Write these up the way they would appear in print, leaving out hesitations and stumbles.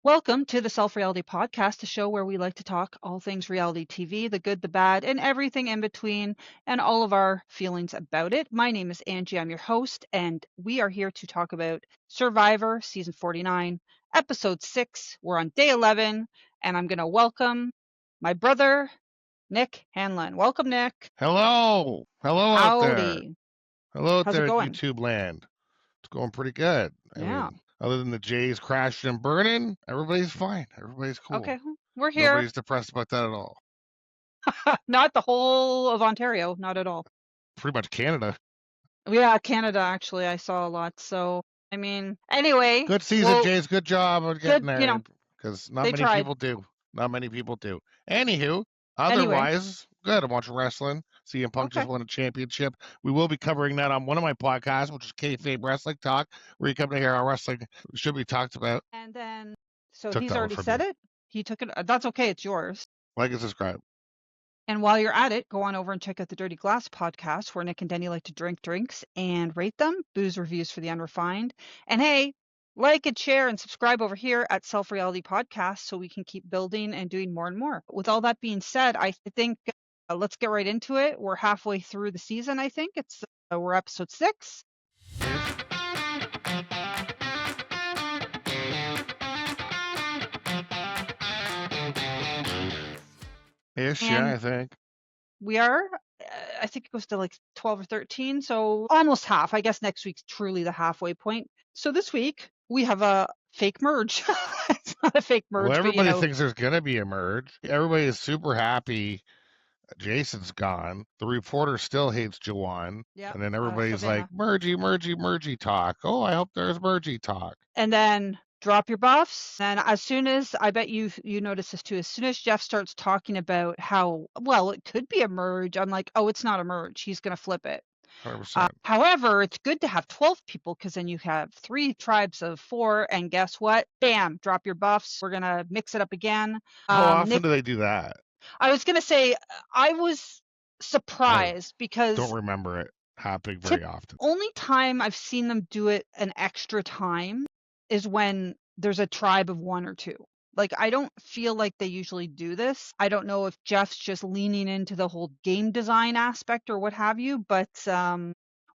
Welcome to the Self Reality Podcast, a show where we like to talk all things reality TV, the good, the bad, and everything in between, and all of our feelings about it. My name is Angie. I'm your host, and we are here to talk about Survivor Season 49, Episode 6. We're on day 11, and I'm going to welcome my brother, Nick Hanlon. Welcome, Nick. Hello. Hello out there. Howdy. Hello out How's there it at going? YouTube land. It's going pretty good. Yeah. Other than the Jays crashing and burning, everybody's fine. Everybody's cool. Okay, we're here. Nobody's depressed about that at all. Not the whole of Ontario, not at all. Pretty much Canada. Yeah, Canada, actually, I saw a lot. So, I mean, anyway. Good season, well, Jays. Good job on getting good, there. Because not they many tried. people do. Not many people do. Anywho, otherwise, good. I'm watching wrestling. CM Punk just won a championship. We will be covering that on one of my podcasts, which is Kayfabe Wrestling Talk, where you come to hear how wrestling should be talked about. And then, so Took he's that one already from said you. it. He took it. That's okay. It's yours. Like and subscribe. And while you're at it, go on over and check out the Dirty Glass podcast, where Nick and Denny like to drink drinks and rate them, booze reviews for the unrefined. And hey, like and share and subscribe over here at Self Reality Podcast so we can keep building and doing more and more. With all that being said, I think let's get right into it. We're halfway through the season, I think. We're episode 6. Ish, yeah, I think. We are, I think it goes to like 12 or 13, so almost half. I guess next week's truly the halfway point. So this week, we have a fake merge. It's not a fake merge. Well, everybody but, thinks there's going to be a merge. Everybody is super happy Jason's gone. The reporter still hates Jawan. Yep, and then everybody's Savannah. like, mergy talk. Oh, I hope there's mergy talk. And then drop your buffs. And as soon as, I bet you notice this too, as soon as Jeff starts talking about how, well, it could be a merge, I'm like, oh, it's not a merge. He's going to flip it. 100%. However, it's good to have 12 people because then you have 3 tribes of 4. And guess what? Bam, drop your buffs. We're going to mix it up again. How often do they do that? I was going to say, I was surprised because don't remember it happening very often. Only time I've seen them do it an extra time is when there's a tribe of 1 or 2. Like, I don't feel like they usually do this. I don't know if Jeff's just leaning into the whole game design aspect or what have you, but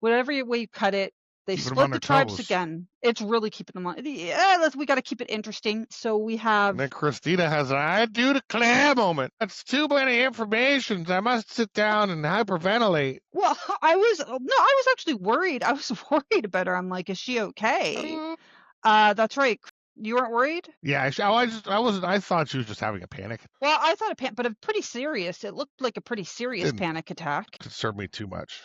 whatever way you cut it, they split the tribes again. It's really keeping them on. Yeah, we got to keep it interesting. So we have. And then Christina has an I do declare moment. That's too many information. I must sit down and hyperventilate. Well, I was actually worried. I was worried about her. I'm like, is she okay? That's right. You weren't worried? Yeah, I wasn't. I thought she was just having a panic. Well, I thought but a pretty serious. It looked like a pretty serious panic attack. It concerned me too much.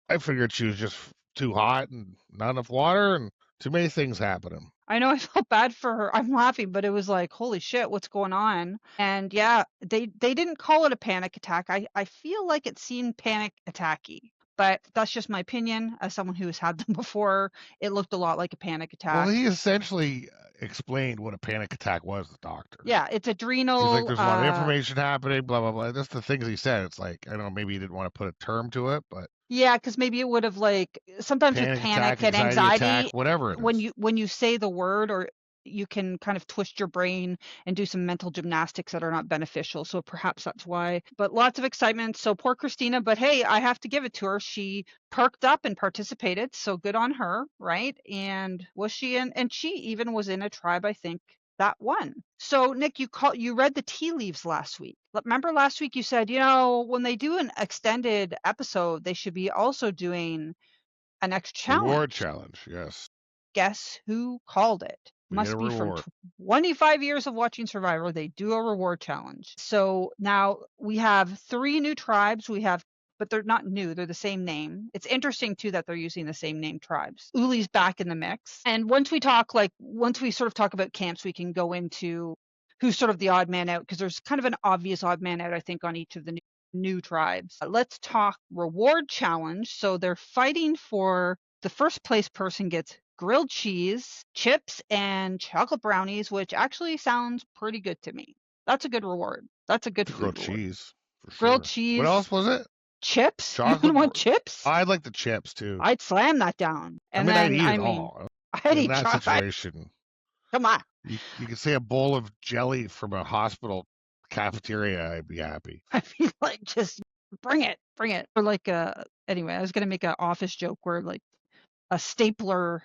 I figured she was just too hot and not enough water and too many things happening. I know, I felt bad for her. I'm laughing, but it was like, holy shit, what's going on? And yeah, they didn't call it a panic attack. I feel like it seemed panic attacky. But that's just my opinion. As someone who has had them before, it looked a lot like a panic attack. Well, he essentially explained what a panic attack was, the doctor. Yeah, it's adrenal. He's like, there's a lot of information happening, blah, blah, blah. That's the things he said. It's like, I don't know, maybe he didn't want to put a term to it, but. Yeah, because maybe it would have sometimes with panic and anxiety, attack, whatever it is. When you say the word, or you can kind of twist your brain and do some mental gymnastics that are not beneficial. So perhaps that's why. But lots of excitement. So poor Christina. But hey, I have to give it to her. She perked up and participated. So good on her, right? And was she in? And she even was in a tribe, I think, that won. So Nick, you read the tea leaves last week. Remember last week you said, when they do an extended episode, they should be also doing an extra challenge. Reward challenge, yes. Guess who called it? Must be from 25 years of watching Survivor. They do a reward challenge. So now we have 3 new tribes. But they're not new. They're the same name. It's interesting, too, that they're using the same name tribes. Uli's back in the mix. And once we sort of talk about camps, we can go into who's sort of the odd man out, because there's kind of an obvious odd man out, I think, on each of the new tribes. Let's talk reward challenge. So they're fighting for the first place person gets grilled cheese, chips, and chocolate brownies, which actually sounds pretty good to me. That's a good reward. That's a good food grilled reward. Cheese. For sure. Grilled cheese. What else was it? Chips? Chocolate. You want chips? I'd like the chips too. I'd slam that down. And I'd eat it all. I'd eat that chocolate. situation. Come on. You could say a bowl of jelly from a hospital cafeteria. I'd be happy. I mean, like, just bring it. Or like anyway, I was gonna make an office joke where like a stapler,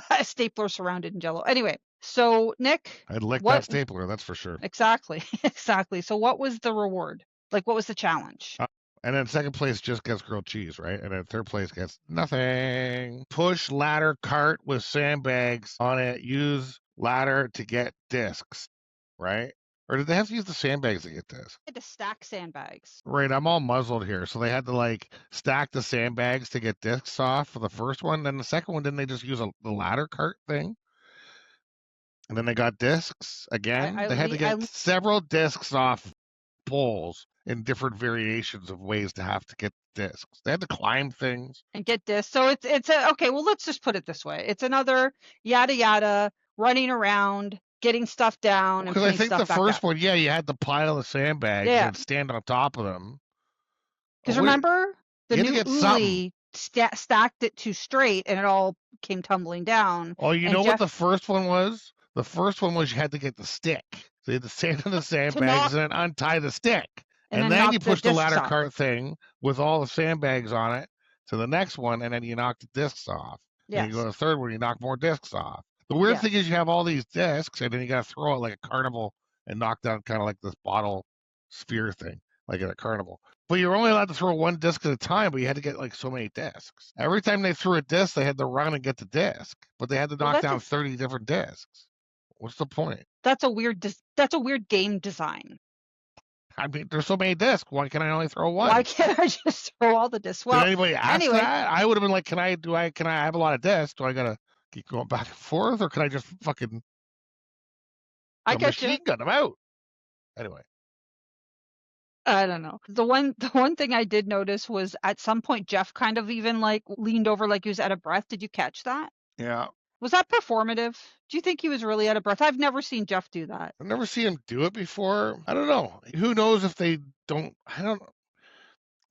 a stapler surrounded in Jello. Anyway, so Nick, I'd lick that what stapler, that's for sure. exactly? Exactly. So what was the reward? Like, what was the challenge? And then second place just gets grilled cheese, right? And then third place gets nothing. Push ladder cart with sandbags on it. Use ladder to get discs, right? Or did they have to use the sandbags to get discs? They had to stack sandbags. Right, I'm all muzzled here. So they had to like stack the sandbags to get discs off for the first one. Then the second one, didn't they just use the ladder cart thing? And then they got discs again. They had to get several discs off poles in different variations of ways to have to get discs. They had to climb things and get discs. So it's a okay. Well, let's just put it this way: it's another yada yada running around, getting stuff down, and because I think the first up. one, yeah, you had the pile of sandbags and stand on top of them. Because remember, the new Uli stacked it too straight, and it all came tumbling down. Oh, you know what the first one was? The first one was you had to get the stick. So you had to stand on the sandbags and then untie the stick. And then you push the ladder cart thing with all the sandbags on it to the next one, and then you knock the discs off. Yes. And you go to the third one, you knock more discs off. The weird thing is you have all these discs, and then you got to throw it like a carnival and knock down kind of like this bottle sphere thing, like at a carnival. But you're only allowed to throw one disc at a time, but you had to get like so many discs. Every time they threw a disc, they had to run and get the disc, but they had to knock down 30 different discs. What's the point? That's a weird game design. I mean, there's so many discs. Why can I only throw one? Why can't I just throw all the discs? Well, did anybody ask that? I would have been like, can I have a lot of discs? Do I gotta keep going back and forth, or can I just fucking machine gun them out? Anyway. I don't know. The one thing I did notice was at some point Jeff kind of even like leaned over like he was out of breath. Did you catch that? Yeah. Was that performative? Do you think he was really out of breath? I've never seen Jeff do that. I've never seen him do it before. I don't know. Who knows if they don't? I don't know.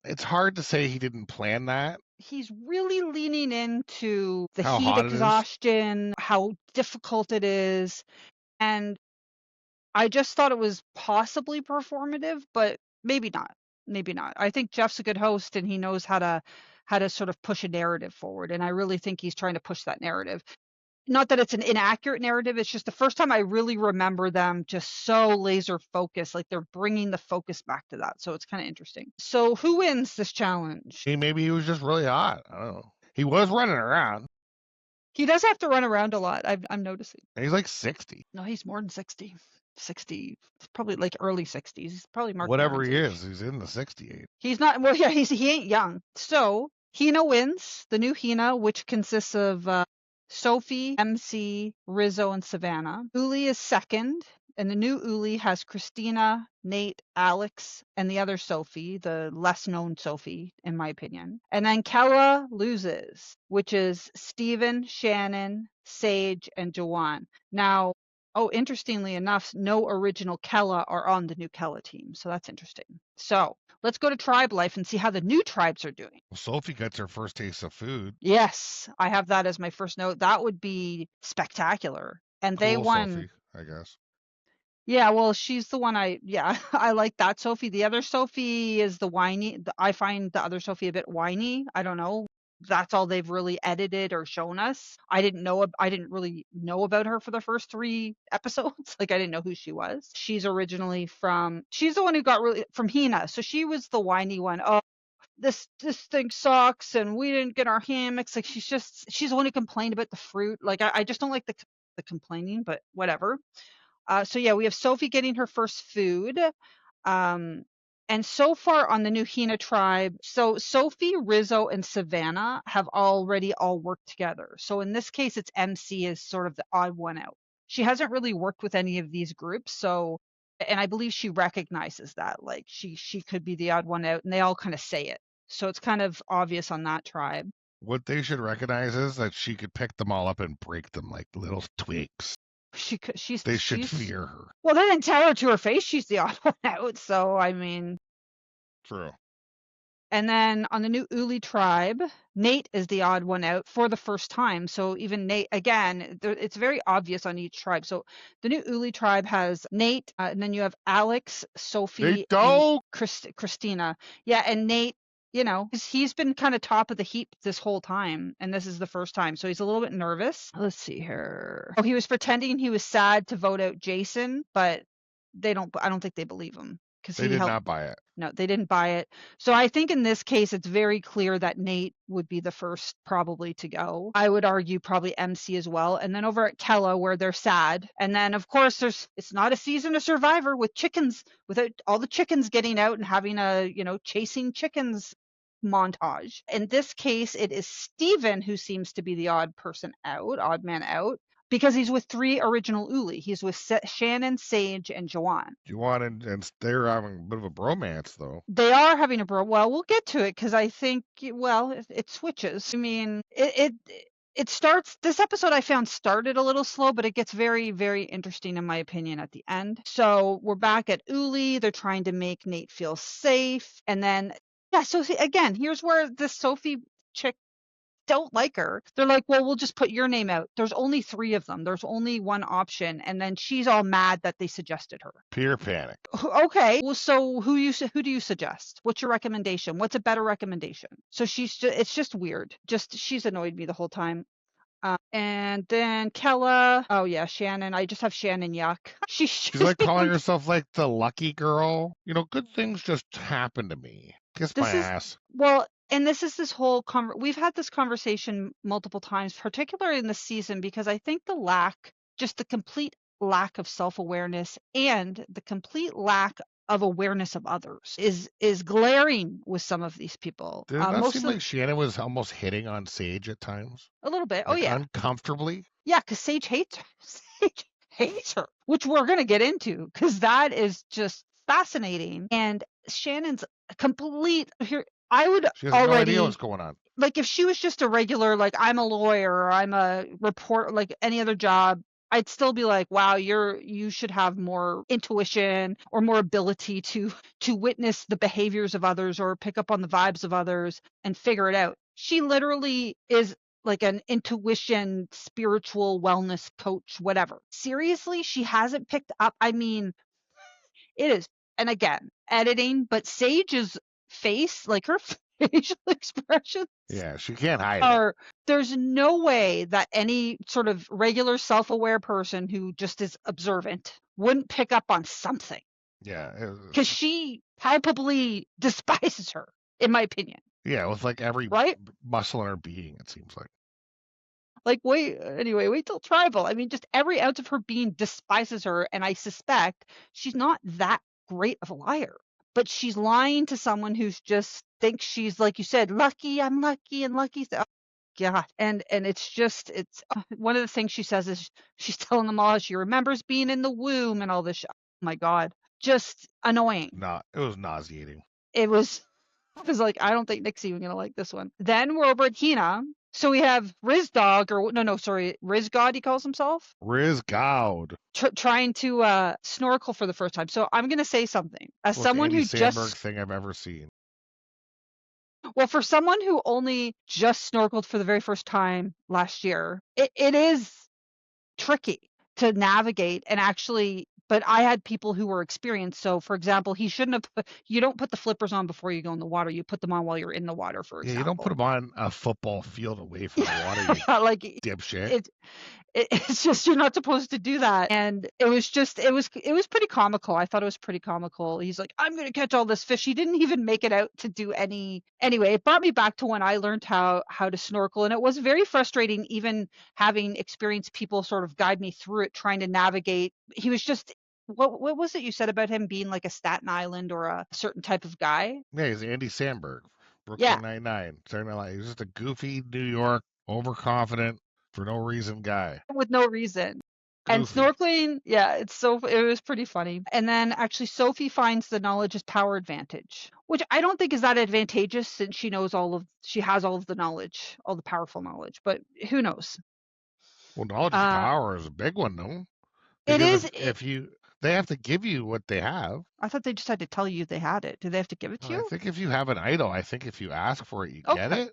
It's hard to say he didn't plan that. He's really leaning into the heat exhaustion, how difficult it is. And I just thought it was possibly performative, but maybe not. Maybe not. I think Jeff's a good host and he knows how to sort of push a narrative forward. And I really think he's trying to push that narrative. Not that it's an inaccurate narrative. It's just the first time I really remember them just so laser focused, like they're bringing the focus back to that. So it's kind of interesting. So who wins this challenge? Maybe he was just really hot. I don't know. He was running around. He does have to run around a lot. I'm noticing. And he's like 60. No, he's more than 60. 60, probably like early 60s. He's probably Mark. Whatever he is, he's in the 68. He's not. Well, yeah, he ain't young. So Hina wins the new Hina, which consists of Sophie, MC, Rizzo, and Savannah. Uli is second, and the new Uli has Christina, Nate, Alex, and the other Sophie, the less known Sophie, in my opinion. And then Kella loses, which is Steven, Shannon, Sage, and Jawan. Now, interestingly enough, no original Kella are on the new Kella team. So that's interesting. So let's go to tribe life and see how the new tribes are doing. Well, Sophie gets her first taste of food. Yes, I have that as my first note. That would be spectacular. And they won. Sophie, I guess. Yeah, well, she's the one I like that Sophie. The other Sophie is the whiny. I find the other Sophie a bit whiny. I don't know. That's all they've really edited or shown us. I didn't really know about her for the first 3 episodes. Like I didn't know who she was. She's originally she's the one who got really from Hina. So she was the whiny one. Oh, this thing sucks and we didn't get our hammocks. Like she's the one who complained about the fruit. Like I just don't like the complaining, but whatever. So yeah, we have Sophie getting her first food. And so far on the new Hina tribe, so Sophie, Rizzo, and Savannah have already all worked together. So in this case, it's MC is sort of the odd one out. She hasn't really worked with any of these groups. So, and I believe she recognizes that, like she could be the odd one out, and they all kind of say it. So it's kind of obvious on that tribe. What they should recognize is that she could pick them all up and break them like little twigs. They should fear her. Well, they didn't tell her to her face she's the odd one out, so I mean. True. And then on the new Uli tribe, Nate is the odd one out for the first time. So even Nate, again, it's very obvious on each tribe. So the new Uli tribe has Nate, and then you have Alex, Sophie, and Christina. Yeah, and Nate, he's been kind of top of the heap this whole time, and this is the first time. So he's a little bit nervous. Let's see here. Oh, he was pretending he was sad to vote out Jason, but I don't think they believe him. They did not buy it. No, they didn't buy it. So I think in this case, it's very clear that Nate would be the first probably to go. I would argue probably MC as well. And then over at Kella, where they're sad. And then, of course, it's not a season of Survivor with chickens, without all the chickens getting out and having a, chasing chickens montage. In this case, it is Steven who seems to be the odd man out. Because he's with 3 original Uli. He's with Shannon, Sage, and Joanne. Joanne and they're having a bit of a bromance, though. They are having a Well, we'll get to it because I think, it switches. I mean, it starts. This episode I found started a little slow, but it gets very, very interesting in my opinion at the end. So we're back at Uli. They're trying to make Nate feel safe, and then So again, here's where this Sophie chick don't like her. They're like, well, we'll just put your name out. There's only 3 of them. There's only one option. And then she's all mad that they suggested her. Pure panic. Okay. Well, so who do you suggest? What's your recommendation? What's a better recommendation? So it's just weird. She's annoyed me the whole time. And then Kella. Oh yeah, Shannon. I just have Shannon yuck. She's like calling herself like the lucky girl. Good things just happen to me. Kiss my ass. Well, and this is this whole we've had this conversation multiple times, particularly in this season, because I think the complete lack of self-awareness and the complete lack of awareness of others is glaring with some of these people. Did it not seem like Shannon was almost hitting on Sage at times? A little bit. Like, oh yeah. Uncomfortably? Yeah, because Sage hates her, which we're going to get into because that is just fascinating. And Shannon's complete here. She has no idea what's going on. Like if she was just a regular, like I'm a lawyer or I'm a reporter, like any other job, I'd still be like, wow, you should have more intuition or more ability to witness the behaviors of others or pick up on the vibes of others and figure it out. She literally is like an intuition, spiritual wellness coach, whatever. Seriously, she hasn't picked up. I mean, it is, and again, editing, but Sage's face, like her facial expressions. Yeah, she can't hide it. There's no way that any sort of regular self-aware person who just is observant wouldn't pick up on something. Yeah. Because she palpably despises her, in my opinion. Yeah, with like every muscle in her being, it seems like. Like, wait till Tribal. I mean, just every ounce of her being despises her, and I suspect she's not that great of a liar. But she's lying to someone who's just thinks she's, like you said, lucky, I'm lucky, and lucky. Oh, God. And it's one of the things she says is she's telling them all she remembers being in the womb and all this. Oh, my God. Just annoying. No, it was nauseating. It was like, I don't think Nick's even going to like this one. Then we're over at Hina. So we have Rizgod, he calls himself. Rizgod. Trying to snorkel for the first time. So I'm going to say something. As someone who Sandberg thing I've ever seen. Well, for someone who only just snorkeled for the very first time last year, it is tricky to navigate and actually. But I had people who were experienced. So, for example, you don't put the flippers on before you go in the water. You put them on while you're in the water, for example. Yeah, you don't put them on a football field away from the water, like dipshit. It's just, you're not supposed to do that. And it was pretty comical. I thought it was pretty comical. He's like, I'm going to catch all this fish. He didn't even make it out to do any. Anyway, it brought me back to when I learned how to snorkel. And it was very frustrating, even having experienced people sort of guide me through it, trying to navigate. He was just, what was it you said about him being like a Staten Island or a certain type of guy? Yeah, he's Andy Samberg, Brooklyn Nine-Nine. He's just a goofy New York, overconfident, for no reason guy. With no reason. Goofy. And snorkeling, it was pretty funny. And then actually Sophie finds the knowledge is power advantage, which I don't think is that advantageous since she has all of the knowledge, all the powerful knowledge, but who knows? Well, knowledge is power is a big one, though. It is. They have to give you what they have. I thought they just had to tell you they had it. Do they have to give it to I you? think if you have an idol, I think if you ask for it, you get Okay. it.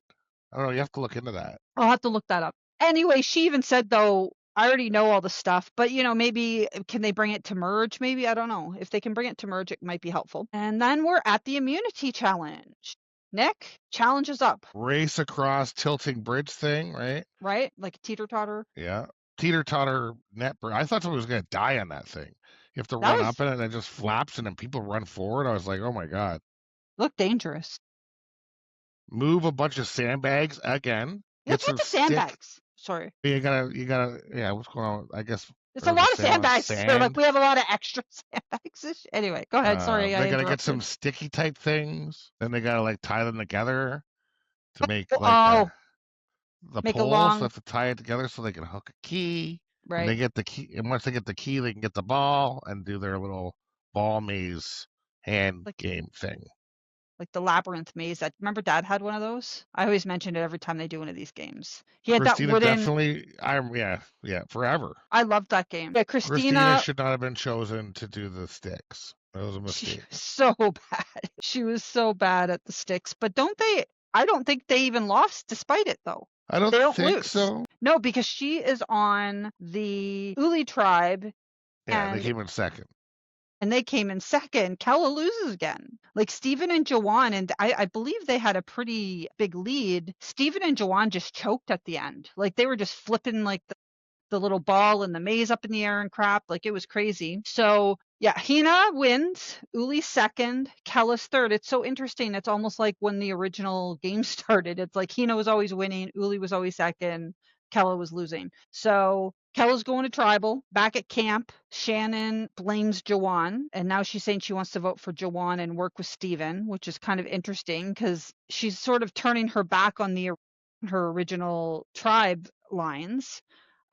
I don't know. You have to look into that. I'll have to look that up. Anyway, she even said, though, I already know all the stuff, but, maybe can they bring it to merge? Maybe, I don't know. If they can bring it to merge, it might be helpful. And then we're at the immunity challenge. Nick, challenge is up. Race across tilting bridge thing, right? Right? Like a teeter-totter. Yeah. Teeter-totter net. I thought someone was going to die on that thing. You have to That run was up in it and it just flaps and then people run forward. I was like, oh my God. looked dangerous. Move a bunch of sandbags again. Get What's with some the stick. sandbags? Sorry. You gotta, yeah, what's going on? I guess It's a there's a lot of sale on sandbags. They're like, sand. we have a lot of extra sandbags. Anyway, go ahead. Sorry, I They gotta get some interrupted. sticky type things. Then they gotta like tie them together to make like Oh, the make a pole. So they long, have to tie it together so they can hook a key. And they right. get the key. And once they get the key, they can get the ball and do their little ball maze hand Like game thing. like the labyrinth maze. That remember Dad had one of those. I always mention it every time they do one of these games. He had that Christina wooden. definitely. Yeah, forever. I loved that game. Yeah, Christina Christina. should not have been chosen to do the sticks. That was a She mistake. was so bad. She was so bad at the sticks. But don't they? I don't think they even lost despite it though. I don't They don't think lose. so. No, because she is on the Uli tribe, Yeah, they and came in second. they came in second. Kella loses again. Like Steven and Jawan, and I believe they had a pretty big lead. Steven and Jawan just choked at the end. Like they were just flipping like the little ball and the maze up in the air and crap. Like it was crazy. So yeah, Hina wins. Uli's second. Kella's third. It's so interesting. It's almost like when the original game started. It's like Hina was always winning. Uli was always second. Kella was losing. So Kella's going to tribal. Back at camp, Shannon blames Jawan, and now she's saying she wants to vote for Jawan and work with Steven, which is kind of interesting because she's sort of turning her back on her original tribe lines.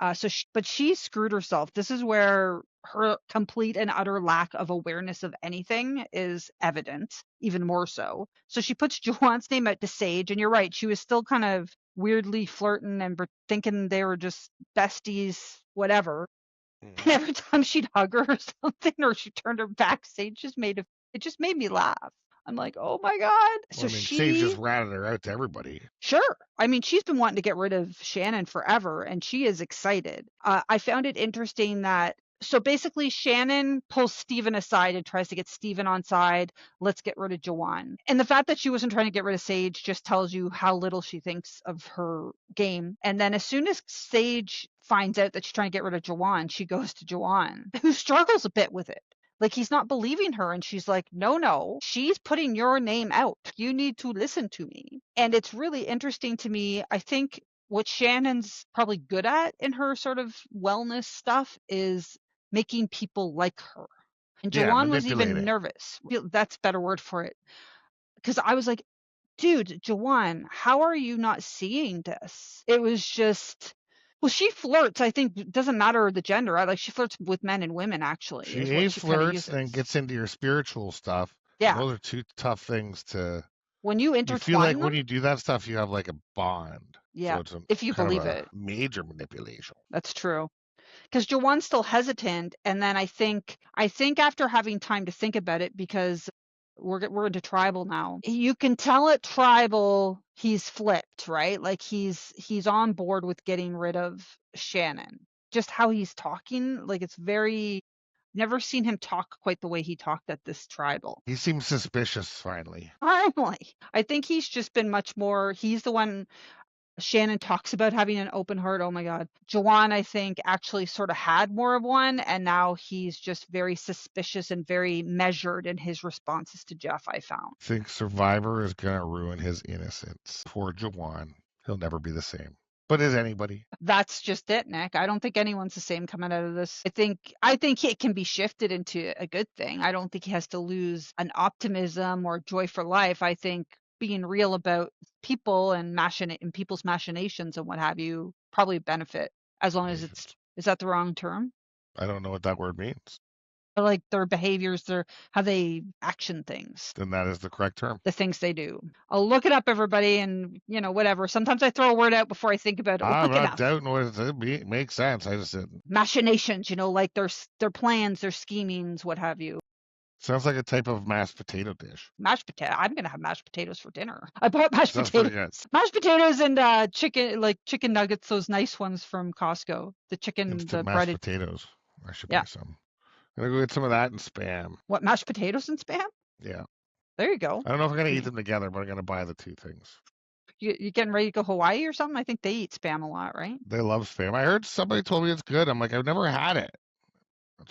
But she screwed herself. This is where her complete and utter lack of awareness of anything is evident, even more so. So she puts Joanne's name out to Sage, and you're right, she was still kind of weirdly flirting and thinking they were just besties, whatever. And every time she'd hug her or something, or she turned her back, Sage it just made me laugh. I'm like, oh my God. So Well, I mean, Sage just she ratted her out to everybody. Sure. I mean, she's been wanting to get rid of Shannon forever, and she is excited. I found it interesting that so basically Shannon pulls Steven aside and tries to get Steven on side. Let's get rid of Jawan. And the fact that she wasn't trying to get rid of Sage just tells you how little she thinks of her game. And then as soon as Sage finds out that she's trying to get rid of Jawan, she goes to Jawan, who struggles a bit with it. Like he's not believing her. And she's like, no, she's putting your name out. You need to listen to me. And it's really interesting to me. I think what Shannon's probably good at in her sort of wellness stuff is making people like her. And Yeah, Jawan was even manipulating. nervous. That's a better word for it. Because I was like, dude, Jawan, how are you not seeing this? It was just well, she flirts. I think it doesn't matter the gender. Right? Like she flirts with men and women. Actually, is what She she kind of flirts and then uses. gets into your spiritual stuff. And Yeah, those are two tough things to. when you You feel like intertwine them, when you do that stuff, you have like a bond. So yeah, it's a if you kind of believe a it, major manipulation. that's true. Because Jawan's still hesitant, and then I think after having time to think about it, because we're into tribal now. You can tell at tribal he's flipped, right? Like he's on board with getting rid of Shannon. Just how he's talking, like it's very never seen him talk quite the way he talked at this tribal. He seems suspicious finally. Finally, I think he's just been much more. He's the one Shannon talks about having an open heart. Oh my God. Jawan, I think, actually sort of had more of one. And now he's just very suspicious and very measured in his responses to Jeff, I found. Think Survivor is gonna ruin his innocence. Poor Jawan. He'll never be the same. But is anybody? That's just it, Nick. I don't think anyone's the same coming out of this. I think it can be shifted into a good thing. I don't think he has to lose an optimism or joy for life. I think being real about people and people's machinations and what have you probably benefit as long as it's Machinations. is that the wrong term? I don't know what that word means. like their behaviors, how they action things. Then that is the correct term. The things they do. I'll look it up, everybody, and whatever. Sometimes I throw a word out before I think about it. I'm not doubting what it makes sense. I just didn't. Machinations, like their plans, their schemings, what have you. Sounds like a type of mashed potato dish. Mashed potato. I'm gonna have mashed potatoes for dinner. I bought mashed potatoes. Mashed potatoes and chicken nuggets, those nice ones from Costco. The chicken, Instant the mashed potatoes. I should buy some. I'm gonna go get some of that and Spam. What, mashed potatoes and Spam? Yeah. There you go. I don't know if I'm gonna eat them together, but I'm gonna buy the two things. You getting ready to go Hawaii or something? I think they eat Spam a lot, right? They love Spam. I heard somebody told me it's good. I'm like, I've never had it.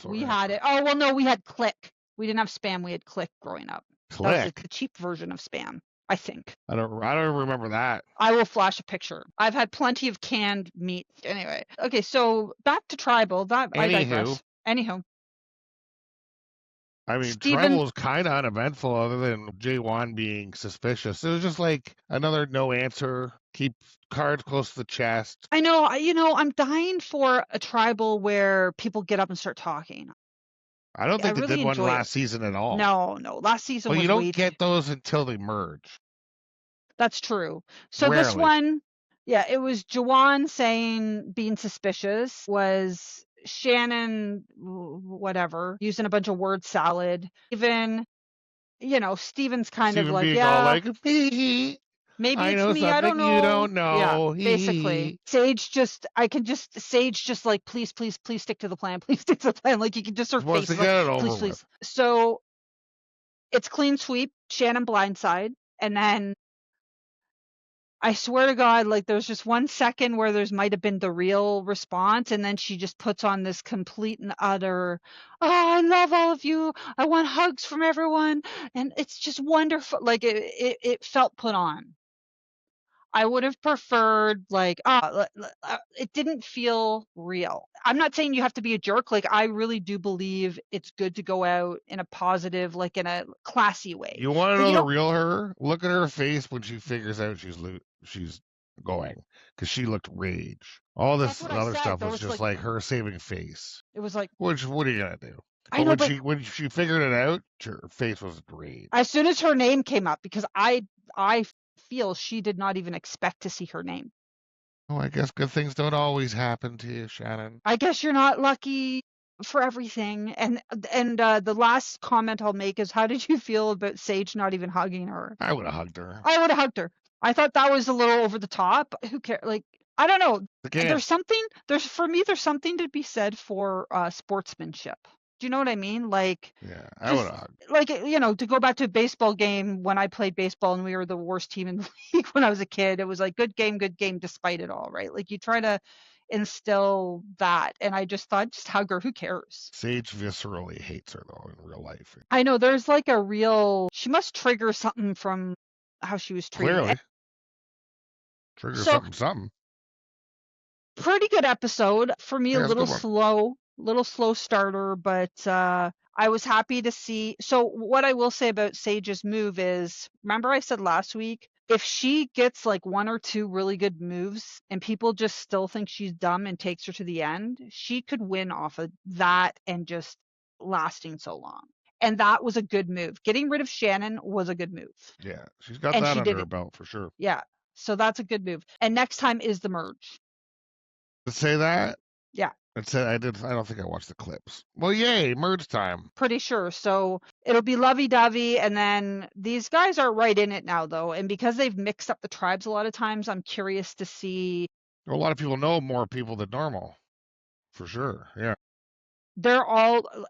We had it. Oh, well, no, we had Click. We didn't have Spam. We had Click growing up. Click? That was the cheap version of Spam, I think. I don't remember that. I will flash a picture. I've had plenty of canned meat. Anyway. Okay, so back to Tribal. I digress. Anywho. I mean, Tribal was kind of uneventful other than J1 being suspicious. It was just like another no answer, keep cards close to the chest. I know, I'm dying for a Tribal where people get up and start talking. I don't think they did one last season at all. No. Last season was you don't get those until they merge. That's true. So rarely. This one, it was Jawan being suspicious, was Shannon, whatever, using a bunch of word salad. Even, Steven's kind of like, all like, maybe it's me. I don't know. You don't know. Yeah, basically. Sage just like, please stick to the plan. Please stick to the plan. Like, you can just her face. Like, get it over please. So it's clean sweep, Shannon blindside, and then I swear to God, like, there's just 1 second where there's might have been the real response, and then she just puts on this complete and utter, oh, I love all of you. I want hugs from everyone. And it's just wonderful. Like, it felt put on. I would have preferred, like, it didn't feel real. I'm not saying you have to be a jerk. Like, I really do believe it's good to go out in a positive, like, in a classy way. You want to know the real her? Look at her face when she figures out she's going, because she looked rage. All this other stuff was just like her saving face. It was like, what are you gonna do? I know, when she figured it out, her face was rage. As soon as her name came up, because I feel she did not even expect to see her name. Oh, I guess good things don't always happen to you, Shannon. I guess you're not lucky for everything. And the last comment I'll make is, how did you feel about Sage not even hugging her? I would have hugged her. I thought that was a little over the top. Who cares? Like, I don't know. Again, there's something to be said for sportsmanship. Do you know what I mean? Like, yeah, I would have hugged. Like, to go back to a baseball game, when I played baseball and we were the worst team in the league when I was a kid, it was like, good game despite it all, right? Like, you try to instill that, and I just thought, just hug her. Who cares? Sage viscerally hates her, though, in real life. I know, there's like she must trigger something from how she was treated. Clearly. Trigger something. Pretty good episode. For me, a little slow starter, but I was happy to see. So what I will say about Sage's move is, remember I said last week, if she gets like 1 or 2 really good moves and people just still think she's dumb and takes her to the end, she could win off of that and just lasting so long. And that was a good move. Getting rid of Shannon was a good move. Yeah, she's got that under her belt for sure. Yeah, so that's a good move. And next time is the merge. To say that? Yeah. I don't think I watched the clips. Well, yay, merge time. Pretty sure. So it'll be lovey-dovey, and then these guys are right in it now, though. And because they've mixed up the tribes a lot of times, I'm curious to see. A lot of people know more people than normal. For sure, yeah.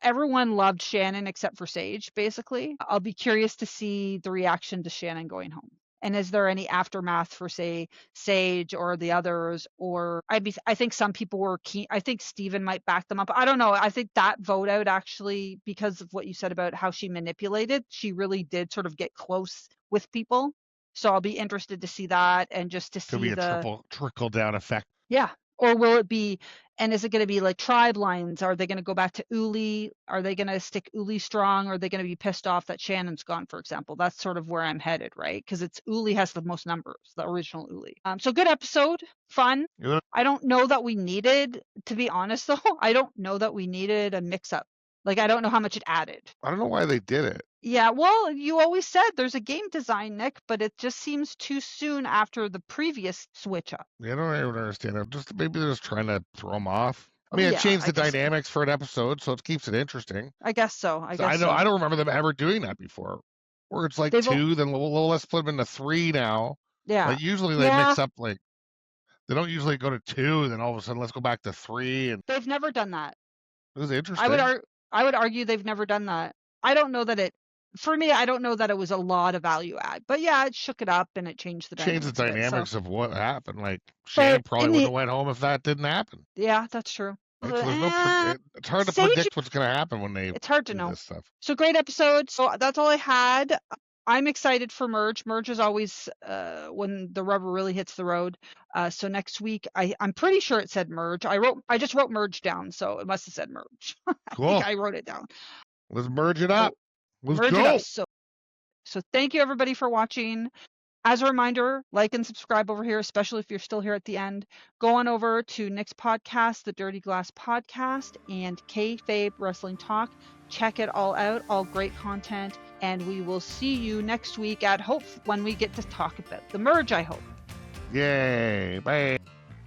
Everyone loved Shannon except for Sage, basically. I'll be curious to see the reaction to Shannon going home. And is there any aftermath for, say, Sage or the others? Or I think some people were keen. I think Steven might back them up. I don't know. I think that vote out, actually, because of what you said about how she manipulated, she really did sort of get close with people. So I'll be interested to see that, and just to see Could be a trickle down effect. Yeah. Or will it be, and is it going to be like tribe lines? Are they going to go back to Uli? Are they going to stick Uli strong? Or are they going to be pissed off that Shannon's gone, for example? That's sort of where I'm headed, right? Because Uli has the most numbers, the original Uli. So good episode, fun. Yeah. I don't know that we needed, to be honest, though, I don't know that we needed a mix-up. Like, I don't know how much it added. I don't know why they did it. Yeah, well, you always said there's a game design, Nick, but it just seems too soon after the previous switch up. Yeah, I don't even understand it. Just maybe they're just trying to throw them off. I Oh, mean, it yeah, changed I the guess so. dynamics for an episode, so it keeps it interesting. I guess so. I guess I so. don't remember them ever doing that before. Where it's like They've 2, then let's split them into 3 now. Yeah. Like usually they mix up, like they don't usually go to 2, then all of a sudden let's go back to 3, and They've never done that. it was interesting. I would argue they've never done that. I don't know that for me, I don't know that it was a lot of value add, but yeah, it shook it up and it changed the dynamics of what happened. Like But Shannon probably wouldn't have went home if that didn't happen. Yeah, that's true. Like, so there's it's hard to predict what's going to happen when they. It's hard to do know. This stuff. So great episode. So that's all I had. I'm excited for Merge. Merge is always when the rubber really hits the road. So next week, I'm pretty sure it said Merge. I just wrote Merge down, so it must have said Merge. Cool. I think I wrote it down. Let's merge it up. Let's merge go. It up. So thank you everybody for watching. As a reminder, like and subscribe over here, especially if you're still here at the end. Go on over to Nick's podcast, the Dirty Glass Podcast, and Kayfabe Wrestling Talk. Check it all out, all great content, and we will see you next week at Hope when we get to talk about the Merge, I hope. Yay. Bye.